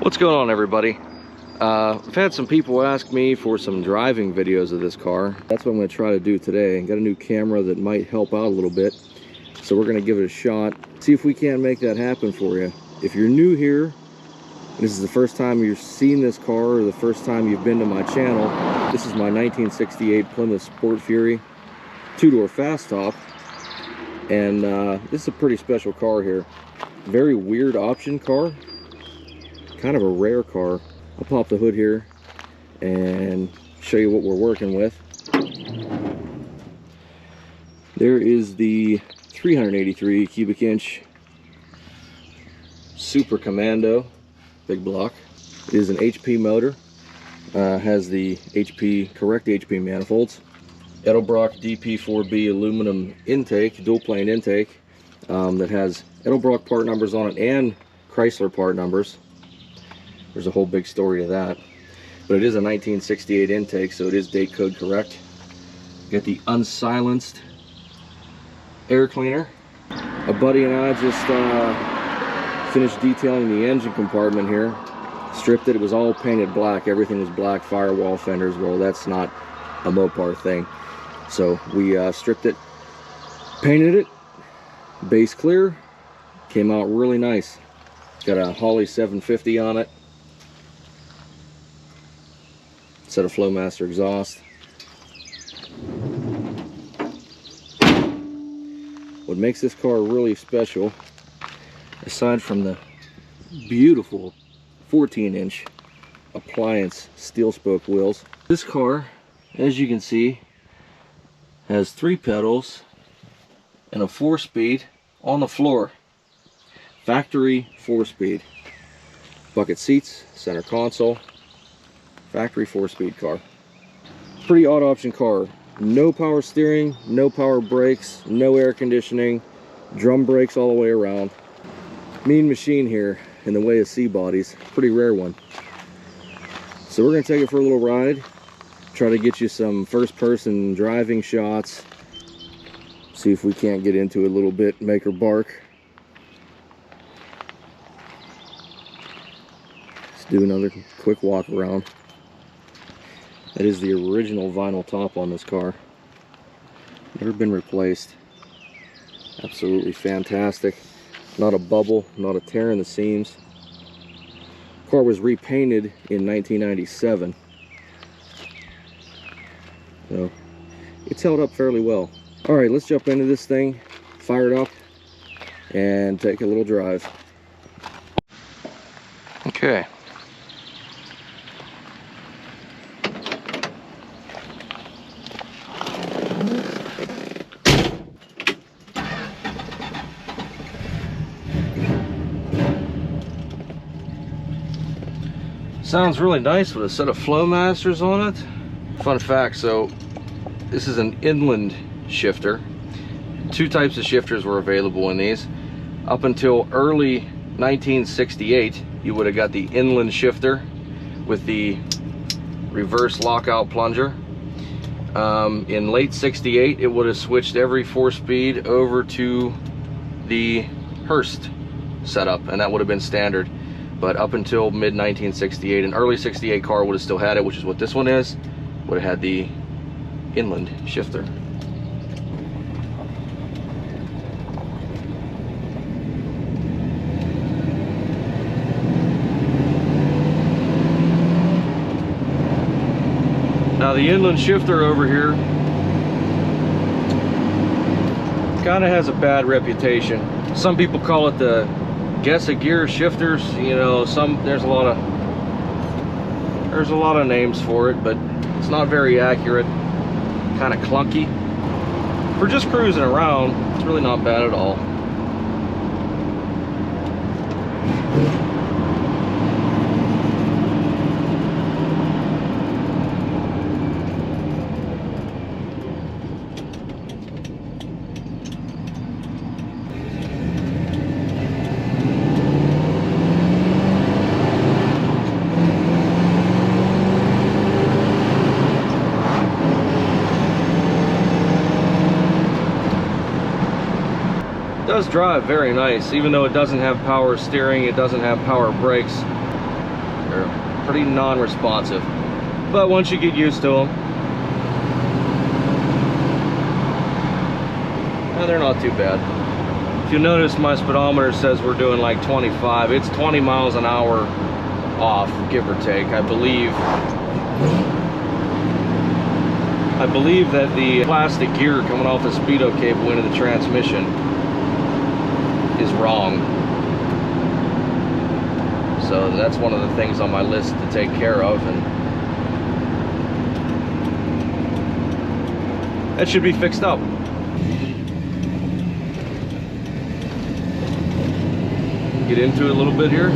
What's going on, everybody? I've had some people ask me for some driving videos of this car. That's what I'm going to try to do today. I got a new camera that might help out a little bit, so we're going to give it a shot, see if we can't make that happen for you. If you're new here, this is the first time you've seen this car or the first time you've been to my channel, this is my 1968 Plymouth Sport Fury two-door fast top, and this is a pretty special car here. Very weird option car, kind of a rare car. I'll pop the hood here and show you what we're working with. There is the 383 cubic inch Super Commando big block. It is an HP motor, has the correct HP manifolds, Edelbrock DP4B aluminum intake, dual plane intake, that has Edelbrock part numbers on it and Chrysler part numbers. There's a whole big story to that, but it is a 1968 intake, so it is date code correct. Got the unsilenced air cleaner. A buddy and I just finished detailing the engine compartment here. Stripped it. It was all painted black. Everything was black. Firewall fenders. Well, that's not a Mopar thing. So we stripped it, painted it, base clear. Came out really nice. Got a Holley 750 on it. Set of Flowmaster exhaust. What makes this car really special, aside from the beautiful 14-inch appliance steel spoke wheels, this car, as you can see, has 3 pedals and a 4-speed on the floor. Factory 4-speed. Bucket seats, center console. Factory 4-speed car. Pretty odd option car. No power steering, no power brakes, no air conditioning, drum brakes all the way around. Mean machine here in the way of C-bodies. Pretty rare one. So we're going to take it for a little ride. Try to get you some first-person driving shots. See if we can't get into it a little bit, make her bark. Let's do another quick walk around. That is the original vinyl top on this car. Never been replaced. Absolutely fantastic. Not a bubble, not a tear in the seams. Car was repainted in 1997. So it's held up fairly well. Alright, let's jump into this thing, fire it up, and take a little drive. Okay. Sounds really nice with a set of Flowmasters on it. Fun fact, so this is an inland shifter. 2 types of shifters were available in these. Up until early 1968, you would have got the inland shifter with the reverse lockout plunger. In late 68, it would have switched every 4-speed over to the Hurst setup, and that would have been standard. But up until mid 1968, an early 68 car would have still had it, which is what this one is. Would have had the inland shifter. Now the inland shifter over here kind of has a bad reputation. Some people call it the guess a gear shifters. You know, there's a lot of names for it, but it's not very accurate. Kind of clunky. For just cruising around, it's really not bad at all. It does drive very nice, even though it doesn't have power steering, it doesn't have power brakes. They're pretty non-responsive, but once you get used to them, they're not too bad. If you notice, my speedometer says we're doing like 25. It's 20 miles an hour off, give or take. I believe that the plastic gear coming off the speedo cable into the transmission is wrong. So that's one of the things on my list to take care of, and that should be fixed up. Get into it a little bit here.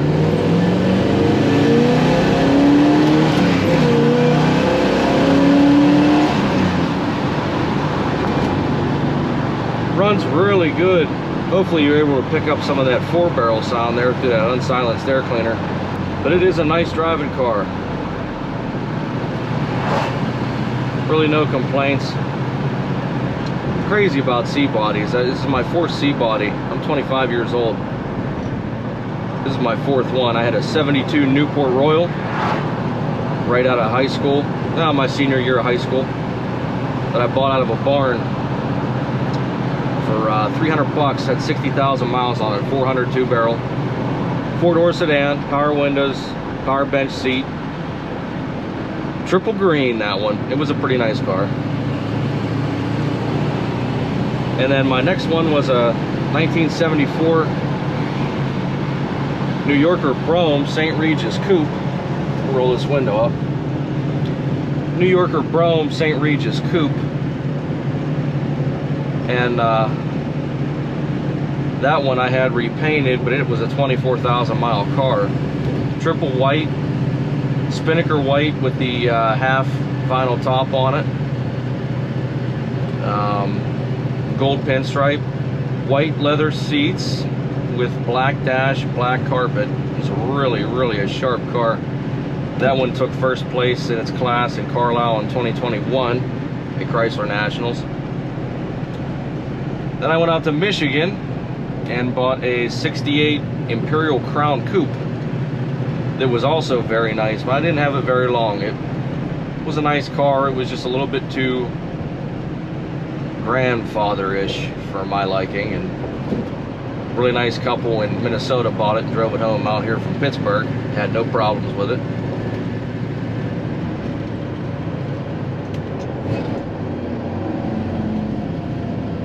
Runs really good. Hopefully you're able to pick up some of that 4-barrel sound there through that unsilenced air cleaner. But it is a nice driving car. Really no complaints. Crazy about C-bodies. This is my 4th C-body. I'm 25 years old. This is my 4th one. I had a 72 Newport Royal right out of high school. My senior year of high school. That I bought out of a barn for 300 bucks. Had 60,000 miles on it. 402 barrel. 4-door sedan, power windows, power bench seat. Triple green, that one. It was a pretty nice car. And then my next one was a 1974 New Yorker Brougham St. Regis Coupe. Roll this window up. New Yorker Brougham St. Regis Coupe. And that one I had repainted, but it was a 24,000 mile car. Triple white, spinnaker white with the half vinyl top on it. Gold pinstripe, white leather seats with black dash, black carpet. It's really a sharp car. That one took first place in its class in Carlisle in 2021 at Chrysler Nationals. Then I went out to Michigan and bought a 68 Imperial Crown Coupe that was also very nice, but I didn't have it very long. It was a nice car. It was just a little bit too grandfather-ish for my liking, and really nice couple in Minnesota bought it and drove it home out here from Pittsburgh. Had no problems with it.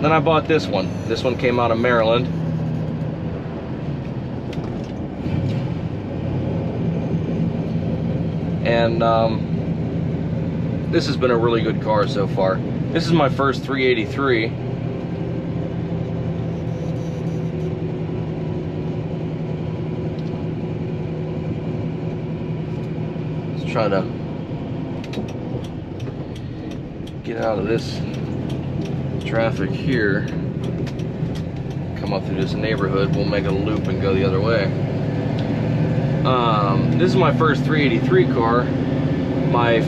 Then I bought this one. This one came out of Maryland. And this has been a really good car so far. This is my first 383. Let's try to get out of this traffic here. Come up through this neighborhood. We'll make a loop and go the other way. This is my first 383 car. My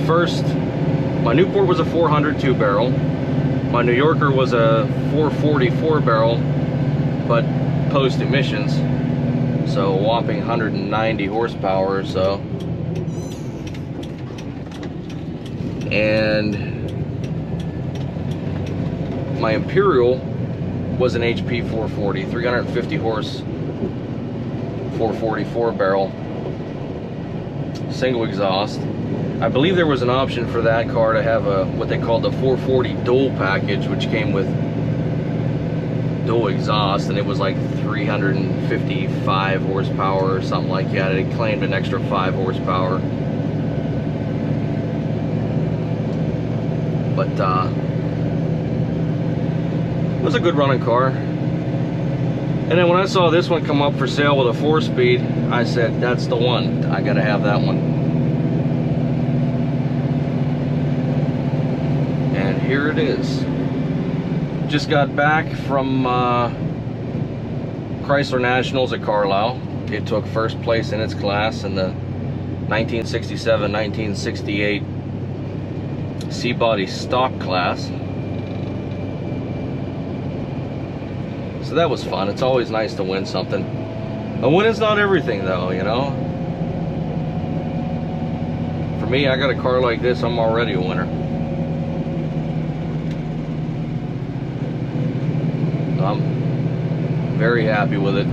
Newport was a 402 barrel. My New Yorker was a 444 barrel, but post emissions, so a whopping 190 horsepower or so. And my Imperial was an HP 440, 350 horse, 444 barrel, single exhaust. I believe there was an option for that car to have a what they called the 440 dual package, which came with dual exhaust, and it was like 355 horsepower or something like that. It claimed an extra 5 horsepower. But it was a good running car. And then when I saw this one come up for sale with a 4-speed, I said, that's the one. I gotta have that one. And here it is. Just got back from Chrysler Nationals at Carlisle. It took first place in its class in the 1967-1968 C-body stock class. So that was fun. It's always nice to win something. A win is not everything, though, you know. For me, I got a car like this, I'm already a winner. I'm very happy with it.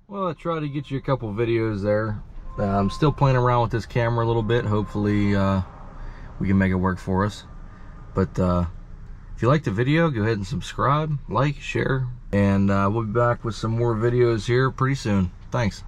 Well, I tried to get you a couple videos there. I'm still playing around with this camera a little bit. Hopefully we can make it work for us. But if you liked the video, go ahead and subscribe, like, share, and we'll be back with some more videos here pretty soon. Thanks.